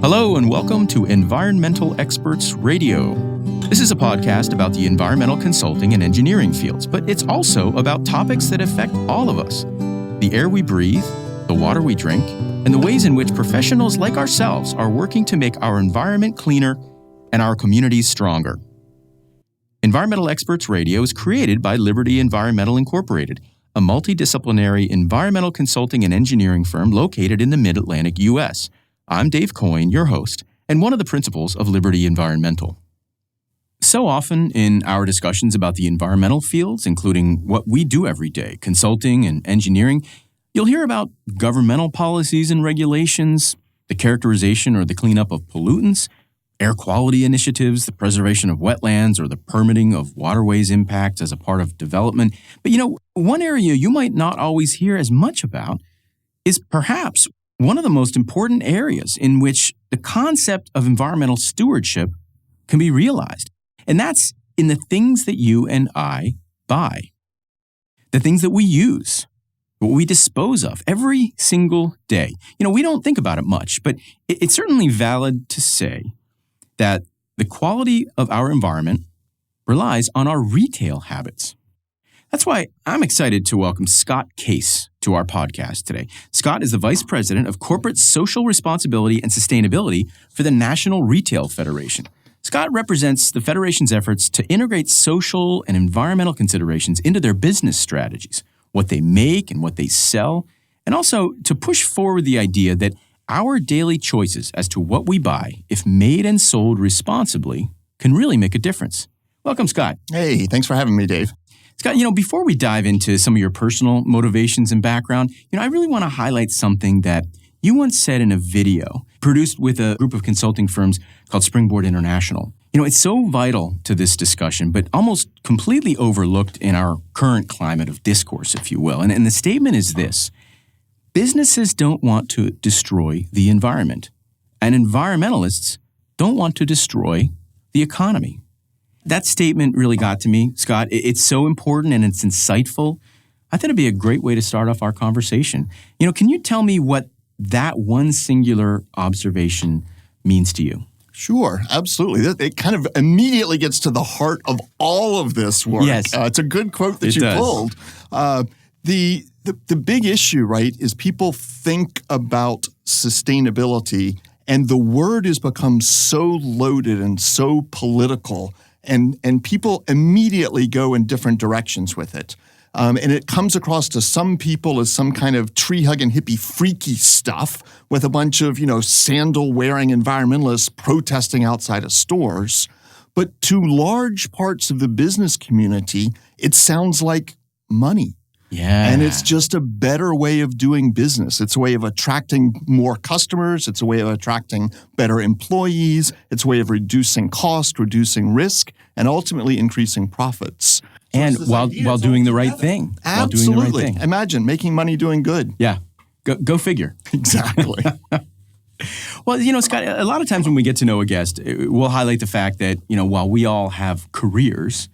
Hello and welcome to Environmental Experts Radio. This is a podcast about the environmental consulting and engineering fields, but it's also about topics that affect all of us. The air we breathe, the water we drink, and the ways in which professionals like ourselves are working to make our environment cleaner and our communities stronger. Environmental Experts Radio is created by Liberty Environmental Incorporated, a multidisciplinary environmental consulting and engineering firm located in the Mid-Atlantic U.S. I'm Dave Coyne, your host, and one of the principals of Liberty Environmental. So often in our discussions about the environmental fields, including what we do every day, consulting and engineering, you'll hear about governmental policies and regulations, the characterization or the cleanup of pollutants, air quality initiatives, the preservation of wetlands, or the permitting of waterways impacts as a part of development. But one area you might not always hear as much about is perhaps one of the most important areas in which the concept of environmental stewardship can be realized. And that's in the things that you and I buy, the things that we use, what we dispose of every single day. We don't think about it much, but it's certainly valid to say that the quality of our environment relies on our retail habits. That's why I'm excited to welcome Scot Case to our podcast today. Scot is the Vice President of Corporate Social Responsibility and Sustainability for the National Retail Federation. Scot represents the Federation's efforts to integrate social and environmental considerations into their business strategies, what they make and what they sell, and also to push forward the idea that our daily choices as to what we buy, if made and sold responsibly, can really make a difference. Welcome, Scot. Hey, thanks for having me, Dave. Scot, before we dive into some of your personal motivations and background, I really want to highlight something that you once said in a video produced with a group of consulting firms called Springboard International. It's so vital to this discussion, but almost completely overlooked in our current climate of discourse, if you will. And the statement is this: businesses don't want to destroy the environment, and environmentalists don't want to destroy the economy. That statement really got to me, Scot. It's so important and it's insightful. I thought it'd be a great way to start off our conversation. Can you tell me what that one singular observation means to you? Sure, absolutely. It kind of immediately gets to the heart of all of this work. Yes. It's a good quote that you pulled. The big issue, right, is people think about sustainability and the word has become so loaded and so political and people immediately go in different directions with it. And it comes across to some people as some kind of tree-hugging hippie freaky stuff with a bunch of, sandal-wearing environmentalists protesting outside of stores. But to large parts of the business community, it sounds like money. Yeah. And it's just a better way of doing business. It's a way of attracting more customers. It's a way of attracting better employees. It's a way of reducing cost, reducing risk, and ultimately increasing profits. And while doing the right thing. Absolutely. While doing the right thing. Imagine making money doing good. Yeah. Go figure. Exactly. Well, Scot, a lot of times when we get to know a guest, we'll highlight the fact that, while we all have careers,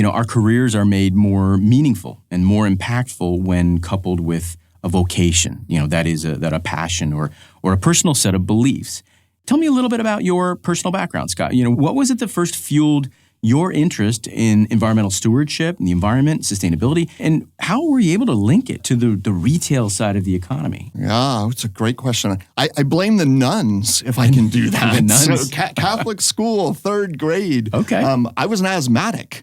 our careers are made more meaningful and more impactful when coupled with a vocation, that is a passion or a personal set of beliefs. Tell me a little bit about your personal background, Scot. What was it that first fueled your interest in environmental stewardship and the environment, sustainability, and how were you able to link it to the retail side of the economy? Yeah, it's a great question. I blame the nuns if I can do that. The nuns. So Catholic school, 3rd grade. Okay. I was an asthmatic.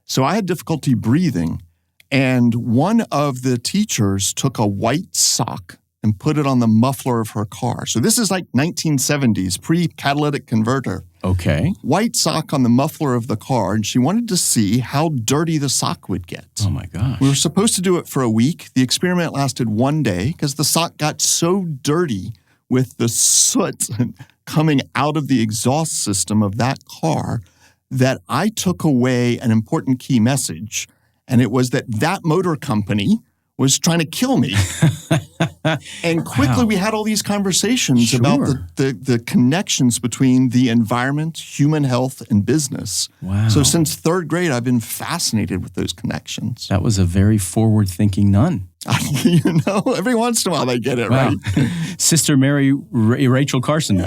So I had difficulty breathing, and one of the teachers took a white sock and put it on the muffler of her car. So this is like 1970s, pre-catalytic converter. Okay. White sock on the muffler of the car, and she wanted to see how dirty the sock would get. Oh my gosh. We were supposed to do it for a week. The experiment lasted one day because the sock got so dirty with the soot coming out of the exhaust system of that car that I took away an important key message, and it was that motor company was trying to kill me. And quickly we had all these conversations about the connections between the environment, human health, and business. Wow. So since third grade, I've been fascinated with those connections. That was a very forward-thinking nun. Every once in a while they get it right. Sister Mary Rachel Carson,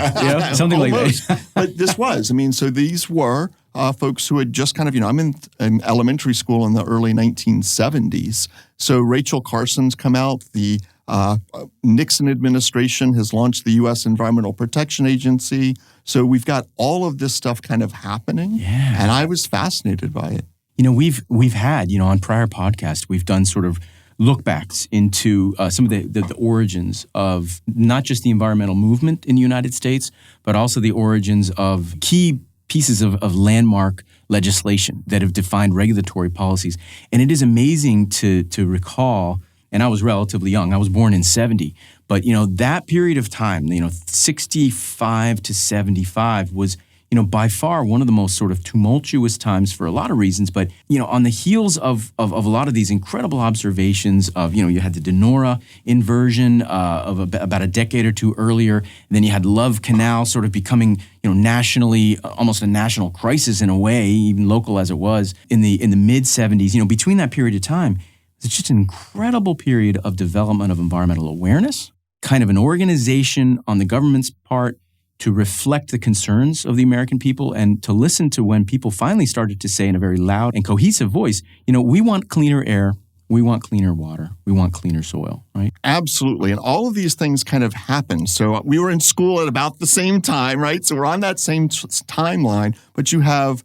something like that. But this was, so these were folks who had just kind of, I'm in elementary school in the early 1970s. So Rachel Carson's come out. The Nixon administration has launched the U.S. Environmental Protection Agency. So we've got all of this stuff kind of happening. Yeah. And I was fascinated by it. We've had, on prior podcasts, we've done sort of look-backs into some of the origins of not just the environmental movement in the United States, but also the origins of key pieces of landmark legislation that have defined regulatory policies. And it is amazing to recall, and I was relatively young. I was born in 70. But, that period of time, 65 to 75 was, by far one of the most sort of tumultuous times for a lot of reasons. But, on the heels of a lot of these incredible observations of, you had the Denora inversion of about a decade or two earlier. And then you had Love Canal sort of becoming, nationally, almost a national crisis in a way, even local as it was in the mid-70s. Between that period of time, it's just an incredible period of development of environmental awareness, kind of an organization on the government's part to reflect the concerns of the American people and to listen to when people finally started to say in a very loud and cohesive voice, we want cleaner air, we want cleaner water, we want cleaner soil, right? Absolutely. And all of these things kind of happened. So we were in school at about the same time, right? So we're on that same timeline, but you have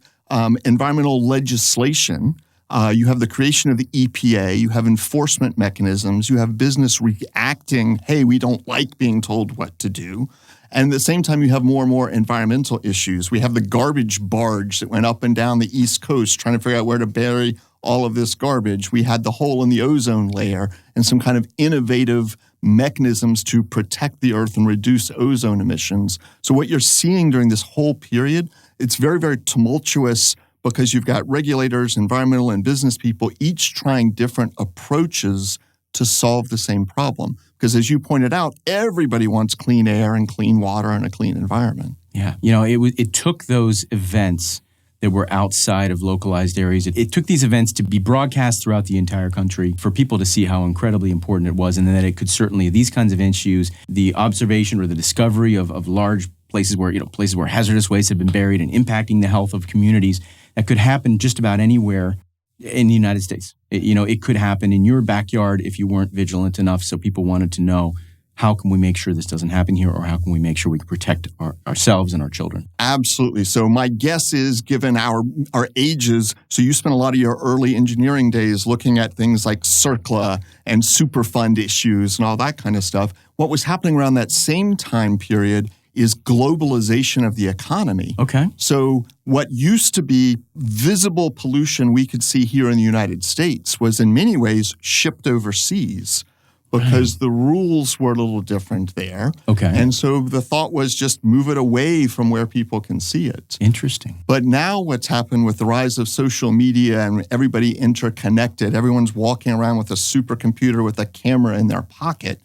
environmental legislation. You have the creation of the EPA, you have enforcement mechanisms, you have business reacting, hey, we don't like being told what to do. And at the same time, you have more and more environmental issues. We have the garbage barge that went up and down the East Coast trying to figure out where to bury all of this garbage. We had the hole in the ozone layer and some kind of innovative mechanisms to protect the earth and reduce ozone emissions. So what you're seeing during this whole period, it's very, very tumultuous because you've got regulators, environmental and business people, each trying different approaches to solve the same problem. Because as you pointed out, everybody wants clean air and clean water and a clean environment. Yeah. It took those events that were outside of localized areas. It took these events to be broadcast throughout the entire country for people to see how incredibly important it was, and that it could certainly, these kinds of issues, the observation or the discovery of large places where hazardous waste have been buried and impacting the health of communities, that could happen just about anywhere in the United States. It could happen in your backyard if you weren't vigilant enough. So people wanted to know, how can we make sure this doesn't happen here, or how can we make sure we can protect ourselves and our children? Absolutely. So my guess is, given our ages, so you spent a lot of your early engineering days looking at things like CERCLA and Superfund issues and all that kind of stuff. What was happening around that same time period is globalization of the economy. Okay. So what used to be visible pollution we could see here in the United States was in many ways shipped overseas because the rules were a little different there. Okay. And so the thought was just move it away from where people can see it. Interesting. But now what's happened with the rise of social media and everybody interconnected, everyone's walking around with a supercomputer with a camera in their pocket,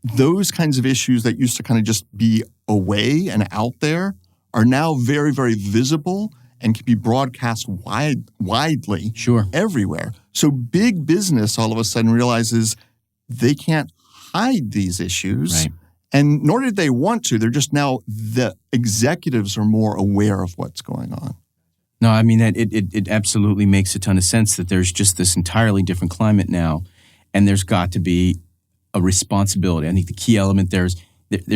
those kinds of issues that used to kind of just be away and out there are now very, very visible and can be broadcast widely everywhere. So big business all of a sudden realizes they can't hide these issues, right, and nor did they want to. They're just now, the executives are more aware of what's going on. No, I mean, it absolutely makes a ton of sense that there's just this entirely different climate now, and there's got to be a responsibility. I think the key element there's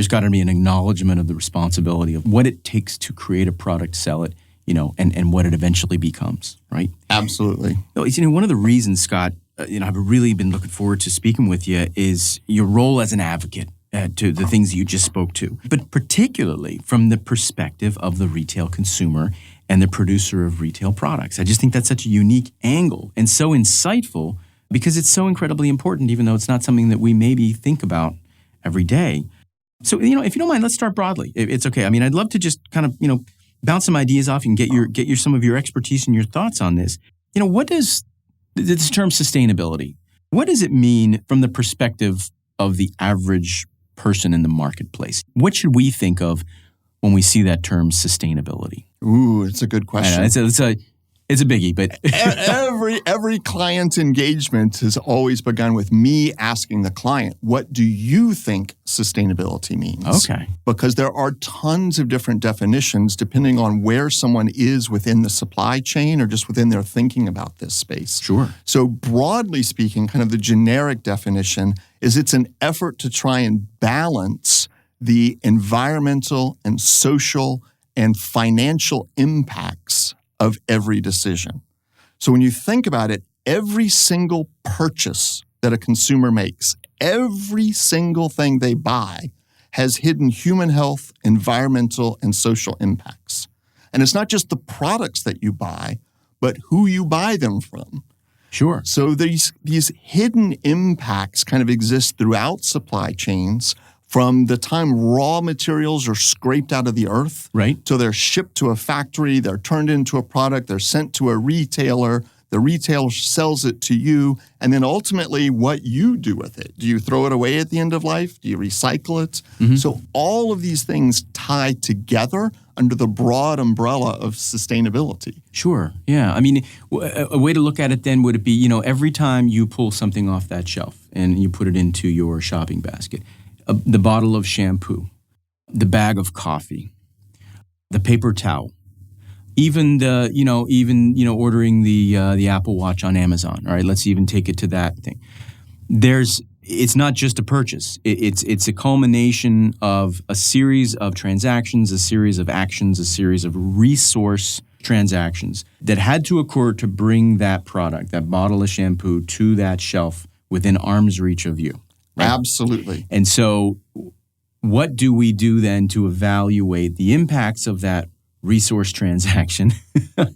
got to be an acknowledgement of the responsibility of what it takes to create a product, sell it, and what it eventually becomes, right? Absolutely. One of the reasons, Scott, I've really been looking forward to speaking with you is your role as an advocate to the things you just spoke to, but particularly from the perspective of the retail consumer and the producer of retail products. I just think that's such a unique angle and so insightful because it's so incredibly important, even though it's not something that we maybe think about every day. So, if you don't mind, let's start broadly. It's okay. I mean, I'd love to just kind of, bounce some ideas off and get some of your expertise and your thoughts on this. What does this term sustainability, What does it mean from the perspective of the average person in the marketplace? What should we think of when we see that term sustainability? Ooh, it's a good question. It's a biggie, but every client engagement has always begun with me asking the client, what do you think sustainability means? Okay. Because there are tons of different definitions depending on where someone is within the supply chain or just within their thinking about this space. Sure. So broadly speaking, kind of the generic definition is it's an effort to try and balance the environmental and social and financial impacts of every decision. So when you think about it, every single purchase that a consumer makes, every single thing they buy has hidden human health, environmental, and social impacts. And it's not just the products that you buy, but who you buy them from. Sure. So these hidden impacts kind of exist throughout supply chains, from the time raw materials are scraped out of the earth, right, till they're shipped to a factory, they're turned into a product, they're sent to a retailer, the retailer sells it to you, and then ultimately what you do with it. Do you throw it away at the end of life? Do you recycle it? Mm-hmm. So all of these things tie together under the broad umbrella of sustainability. Sure. Yeah. I mean, a way to look at it then would it be, every time you pull something off that shelf and you put it into your shopping basket, the bottle of shampoo, the bag of coffee, the paper towel, even ordering the Apple Watch on Amazon. All right, let's even take it to that thing. It's not just a purchase. It's a culmination of a series of transactions, a series of actions, a series of resource transactions that had to occur to bring that product, that bottle of shampoo, to that shelf within arm's reach of you. Right? Absolutely. And so what do we do then to evaluate the impacts of that resource transaction?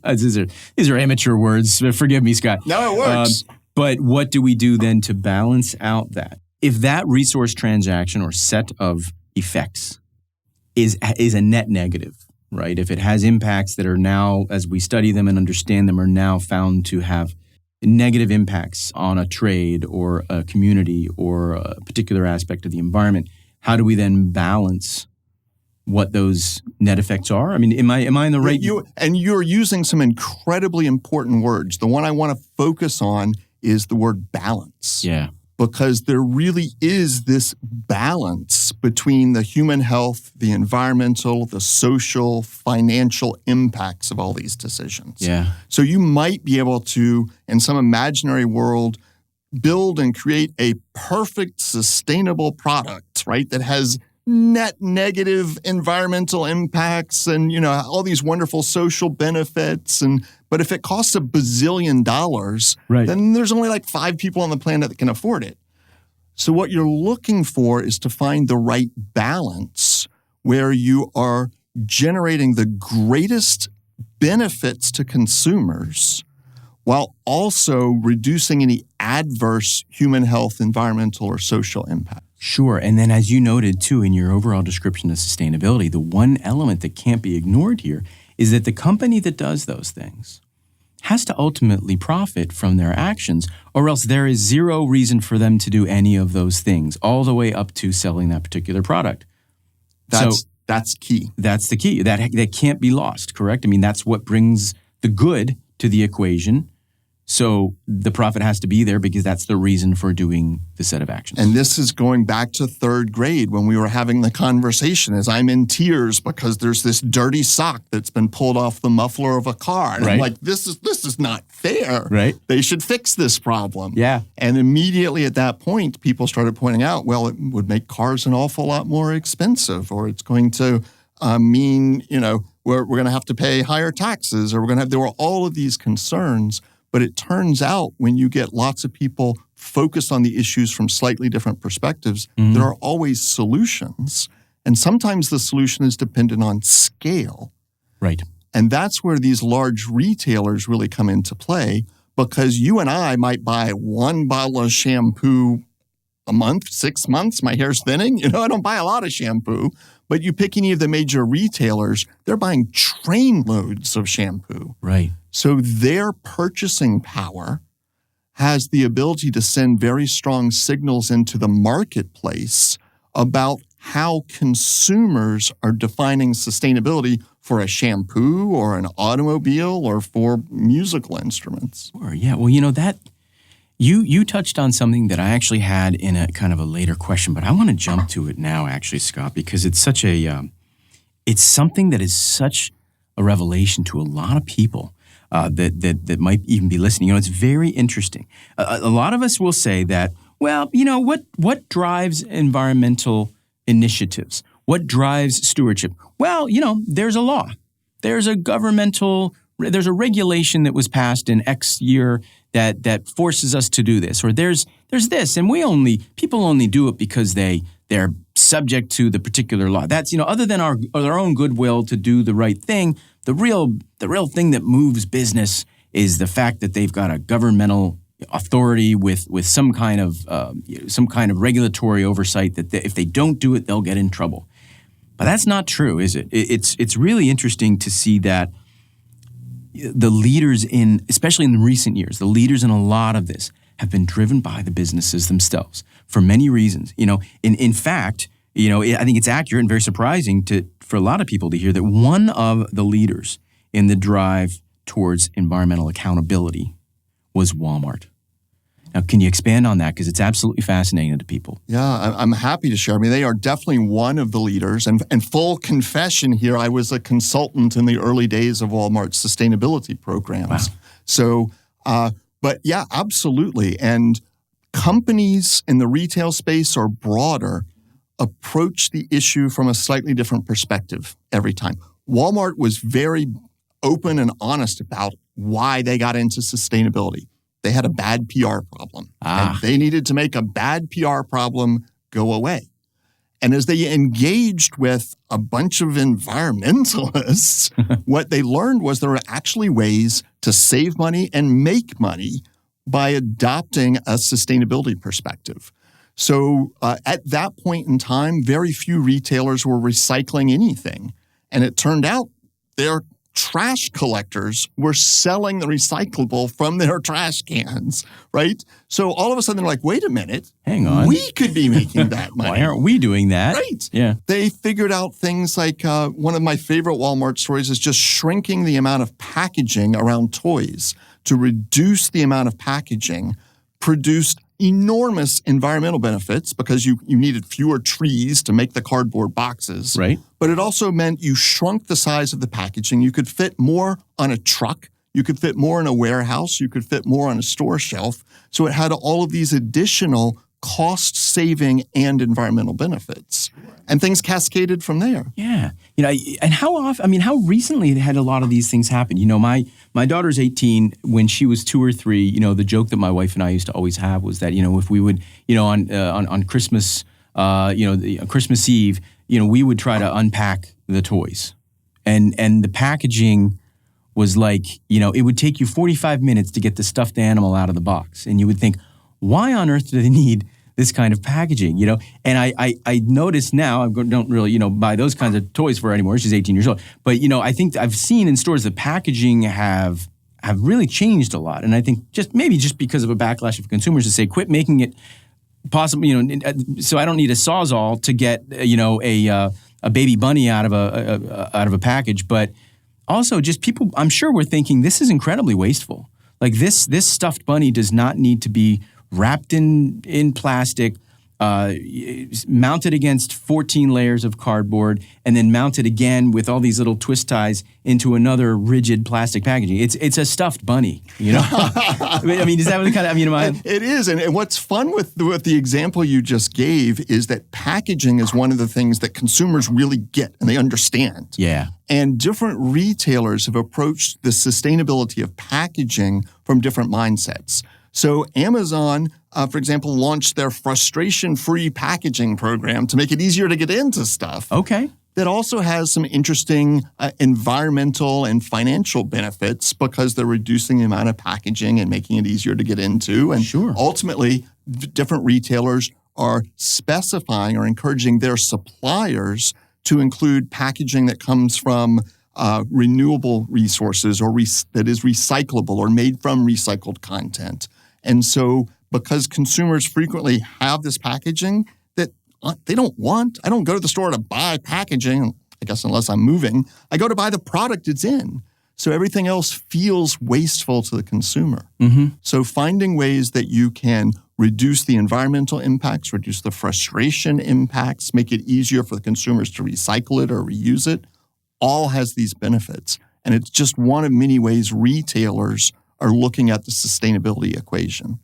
These are amateur words. Forgive me, Scott. No, it works. But what do we do then to balance out that? If that resource transaction or set of effects is a net negative, right? If it has impacts that are now, as we study them and understand them, are now found to have negative impacts on a trade or a community or a particular aspect of the environment, how do we then balance what those net effects are? I mean, am I in the right? You're using some incredibly important words. The one I want to focus on is the word balance. Yeah. Because there really is this balance between the human health, the environmental, the social, financial impacts of all these decisions. Yeah. So you might be able to, in some imaginary world, build and create a perfect, sustainable product, right, that has net negative environmental impacts and, all these wonderful social benefits. But if it costs $1 bazillion, right, then there's only like 5 people on the planet that can afford it. So what you're looking for is to find the right balance where you are generating the greatest benefits to consumers while also reducing any adverse human health, environmental, or social impact. Sure. And then as you noted, too, in your overall description of sustainability, the one element that can't be ignored here is that the company that does those things has to ultimately profit from their actions, or else there is zero reason for them to do any of those things, all the way up to selling that particular product. That's key. That's the key. That can't be lost, correct? I mean, that's what brings the good to the equation. So the profit has to be there because that's the reason for doing the set of actions. And this is going back to 3rd grade when we were having the conversation as I'm in tears because there's this dirty sock that's been pulled off the muffler of a car. And right. I'm like, this is not fair. Right. They should fix this problem. Yeah. And immediately at that point, people started pointing out, well, it would make cars an awful lot more expensive, or it's going to mean, we're going to have to pay higher taxes, or there were all of these concerns. But it turns out when you get lots of people focused on the issues from slightly different perspectives, mm-hmm. there are always solutions. And sometimes the solution is dependent on scale. Right. And that's where these large retailers really come into play, because you and I might buy 1 bottle of shampoo a month, 6 months, my hair's thinning. I don't buy a lot of shampoo. But you pick any of the major retailers, they're buying train loads of shampoo. Right. So their purchasing power has the ability to send very strong signals into the marketplace about how consumers are defining sustainability for a shampoo or an automobile or for musical instruments. Sure, yeah. Well, that you touched on something that I actually had in a kind of a later question, but I want to jump to it now, actually, Scott, because it's such it's something that is such a revelation to a lot of people that might even be listening. It's very interesting. A lot of us will say that, well, what drives environmental initiatives? What drives stewardship? Well, there's a law. There's a regulation that was passed in X year that forces us to do this, or there's this, and people only do it because they're subject to the particular law. That's, other than our own goodwill to do the right thing, the real thing that moves business is the fact that they've got a governmental authority with some kind of regulatory oversight that if they don't do it, they'll get in trouble. But that's not true, is it? It's really interesting to see that the leaders especially in the recent years, the leaders in a lot of this have been driven by the businesses themselves for many reasons. In fact, I think it's accurate and very surprising for a lot of people to hear that one of the leaders in the drive towards environmental accountability was Walmart. Now, can you expand on that? Because it's absolutely fascinating to people. Yeah, I'm happy to share. I mean, they are definitely one of the leaders. And full confession here, I was a consultant in the early days of Walmart's sustainability programs. Wow. So, but yeah, absolutely. And companies in the retail space or broader approach the issue from a slightly different perspective every time. Walmart was very open and honest about why they got into sustainability. They had a bad PR problem, and they needed to make a bad PR problem go away. And as they engaged with a bunch of environmentalists, what they learned was there were actually ways to save money and make money by adopting a sustainability perspective. So at that point in time, very few retailers were recycling anything. And it turned out their trash collectors were selling the recyclable from their trash cans, right? So all of a sudden they're like, wait a minute. Hang on. We could be making that money. Why aren't we doing that? Right. Yeah. They figured out things like one of my favorite Walmart stories is just shrinking the amount of packaging around toys to reduce the amount of packaging, produced enormous environmental benefits because you needed fewer trees to make the cardboard boxes. Right. But it also meant you shrunk the size of the packaging. You could fit more on a truck. You could fit more in a warehouse. You could fit more on a store shelf. So it had all of these additional cost-saving and environmental benefits. And things cascaded from there. Yeah. And how recently had a lot of these things happen? My daughter's 18. When she was 2 or 3, the joke that my wife and I used to always have was that, if we would, on Christmas, Christmas Eve, we would try to unpack the toys. And the packaging was like, it would take you 45 minutes to get the stuffed animal out of the box. And you would think, why on earth do they need this kind of packaging, And I notice now, I don't really, buy those kinds of toys for her anymore. She's 18 years old. But, I think I've seen in stores the packaging have really changed a lot. And I think just because of a backlash of consumers to say, quit making it possible, so I don't need a Sawzall to get, a baby bunny out of a package. But also just people, I'm sure we're thinking this is incredibly wasteful. Like this stuffed bunny does not need to be wrapped in plastic, mounted against 14 layers of cardboard, and then mounted again with all these little twist ties into another rigid plastic packaging. It's a stuffed bunny, I mean, is that what kind of, It is. And what's fun with the example you just gave is that packaging is one of the things that consumers really get and they understand. Yeah. And different retailers have approached the sustainability of packaging from different mindsets. So Amazon, for example, launched their frustration-free packaging program to make it easier to get into stuff. Okay. That also has some interesting environmental and financial benefits because they're reducing the amount of packaging and making it easier to get into. And sure. Ultimately, different retailers are specifying or encouraging their suppliers to include packaging that comes from renewable resources or that is recyclable or made from recycled content. And so because consumers frequently have this packaging that they don't want, I don't go to the store to buy packaging, I guess unless I'm moving, I go to buy the product it's in. So everything else feels wasteful to the consumer. Mm-hmm. So finding ways that you can reduce the environmental impacts, reduce the frustration impacts, make it easier for the consumers to recycle it or reuse it, all has these benefits. And it's just one of many ways retailers are looking at the sustainability equation.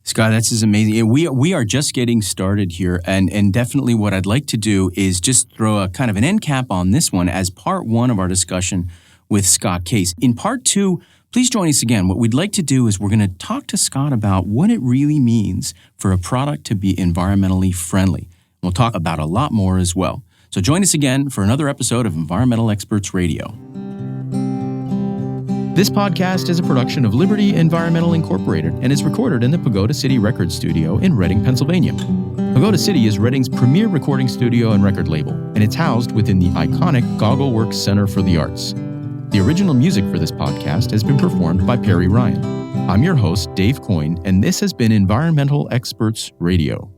Scott, this is amazing. We are just getting started here, and definitely what I'd like to do is just throw a kind of an end cap on this one as part one of our discussion with Scot Case. In part two, please join us again. What we'd like to do is we're going to talk to Scott about what it really means for a product to be environmentally friendly. We'll talk about a lot more as well. So join us again for another episode of Environmental Experts Radio. This podcast is a production of Liberty Environmental Incorporated and is recorded in the Pagoda City Record Studio in Reading, Pennsylvania. Pagoda City is Reading's premier recording studio and record label, and it's housed within the iconic Goggleworks Center for the Arts. The original music for this podcast has been performed by Perry Ryan. I'm your host, Dave Coyne, and this has been Environmental Experts Radio.